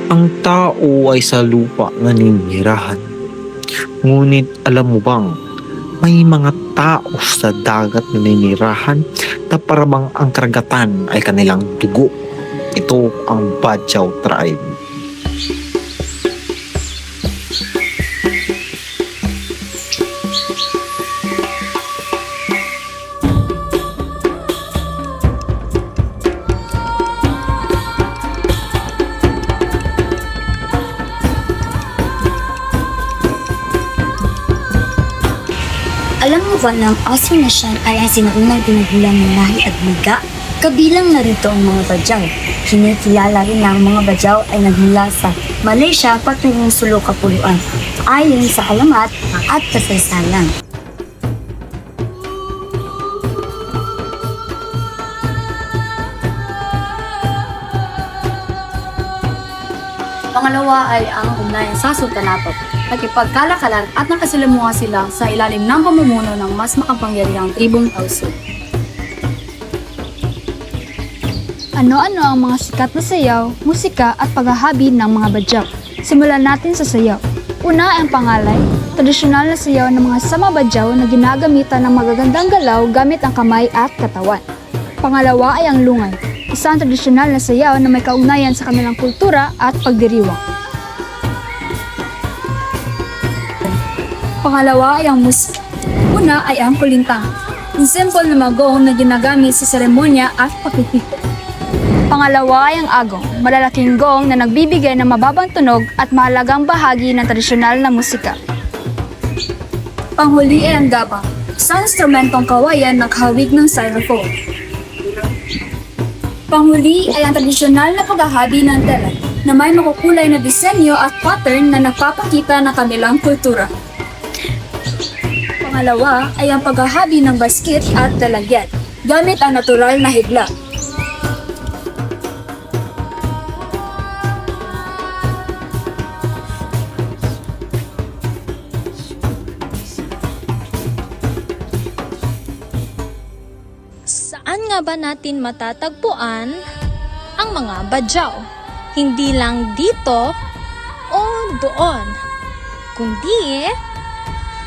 Ang tao ay sa lupa naninirahan. Ngunit alam mo bang may mga tao sa dagat na naninirahan na parabang ang karagatan ay kanilang dugo. Ito ang Badyaw tribe. Alam mo ba na ang Oscar na siya ay ang sinaunang pinagbilang ng lahi at liga? Kabilang na rito ang mga Badyaw. Kinikilala rin na ang mga Badyaw ay nagmula sa Malaysia patungong Sulu Kapuluan, ayon sa alamat at kasaysayan. Pangalawa ay ang ugnayan sa sultanato. Nakipagkalakalan at nakasalamuha sila sa ilalim ng pamumuno ng mas makapangyarihang tribong Tausug. Ano-ano ang mga sikat na sayaw, musika at paghahabi ng mga Badyaw? Simulan natin sa sayaw. Una ay ang pangalay, tradisyonal na sayaw ng mga sama Badyaw na ginagamitan ng magagandang galaw gamit ang kamay at katawan. Pangalawa ay ang lungay, isang tradisyonal na sayaw na may kaugnayan sa kanilang kultura at pagdiriwang. Pangalawa ay ang musika. Una ay ang kulintang, ang simple na magong na ginagamit sa seremonya at pakikita. Pangalawa ay ang agong, malalaking gong na nagbibigay ng mababang tunog at mahalagang bahagi ng tradisyonal na musika. Panghuli ay ang gabang, isang instrumentong kawayan na kahawig ng xylophone. Panghuli ay ang tradisyonal na paghahabi ng tela na may makukulay na disenyo at pattern na nagpapakita ng kanilang kultura. Pangalawa ay ang paghahabi ng basket at talagyan gamit ang natural na higla. Saan nga ba natin matatagpuan ang mga Badyaw? Hindi lang dito o doon, kundi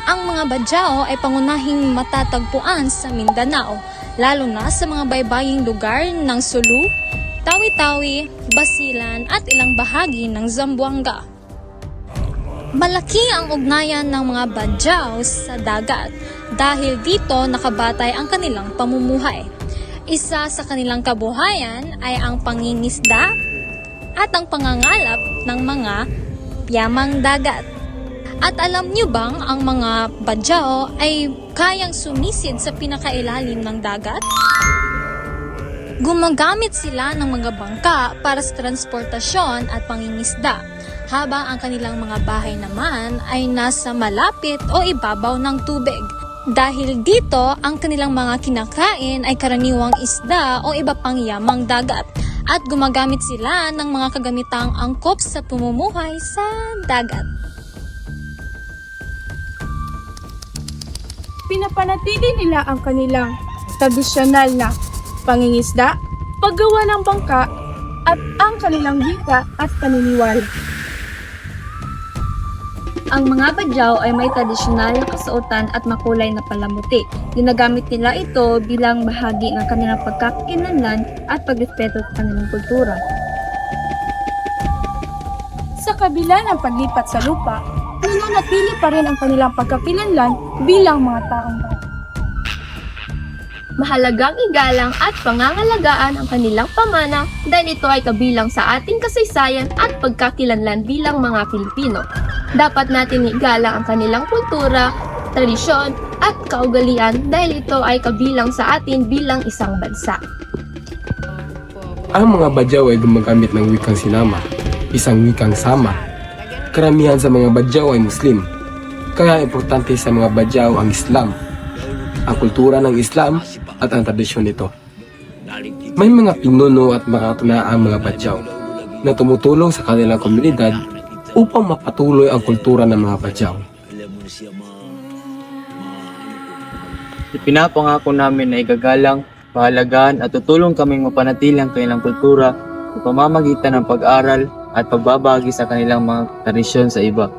ang mga Badyaw ay pangunahing matatagpuan sa Mindanao, lalo na sa mga baybaying lugar ng Sulu, Tawi-Tawi, Basilan at ilang bahagi ng Zamboanga. Malaki ang ugnayan ng mga Badyaw sa dagat dahil dito nakabatay ang kanilang pamumuhay. Isa sa kanilang kabuhayan ay ang pangingisda at ang pangangalap ng mga yamang dagat. At alam niyo bang ang mga Badyaw ay kayang sumisid sa pinakailalim ng dagat? Gumagamit sila ng mga bangka para sa transportasyon at pangingisda, habang ang kanilang mga bahay naman ay nasa malapit o ibabaw ng tubig. Dahil dito, ang kanilang mga kinakain ay karaniwang isda o iba pang yamang dagat, at gumagamit sila ng mga kagamitang angkop sa pamumuhay sa dagat. Pinapanatili nila ang kanilang tradisyonal na pangingisda, paggawa ng bangka, at ang kanilang wika at paniniwala. Ang mga Badyaw ay may tradisyonal na kasuotan at makulay na palamuti. Ginagamit nila ito bilang bahagi ng kanilang pagkakakilanlan at pagrespeto sa kanilang kultura. Sa kabila ng paglipat sa lupa, nananatili pa rin ang kanilang pagkakilanlan bilang mga taong bayan. Mahalagang igalang at pangangalagaan ang kanilang pamana dahil ito ay kabilang sa ating kasaysayan at pagkakilanlan bilang mga Pilipino. Dapat natin igalang ang kanilang kultura, tradisyon at kaugalian dahil ito ay kabilang sa atin bilang isang bansa. Ang mga Badyaw ay gumagamit ng wikang sinama, isang wikang sama. Karamihan sa mga Badyaw ay Muslim, kaya importante sa mga Badyaw ang Islam, ang kultura ng Islam at ang tradisyon nito. May mga pinuno at makatanaang mga Badyaw na tumutulong sa kanilang komunidad upang mapatuloy ang kultura ng mga Badyaw. Ipinapangako namin na igagalang, pahalagaan at tutulong kaming mapanatili ang kanilang kultura sa pamamagitan ng pag-aral, at pagbabahagi sa kanilang mga tradisyon sa iba.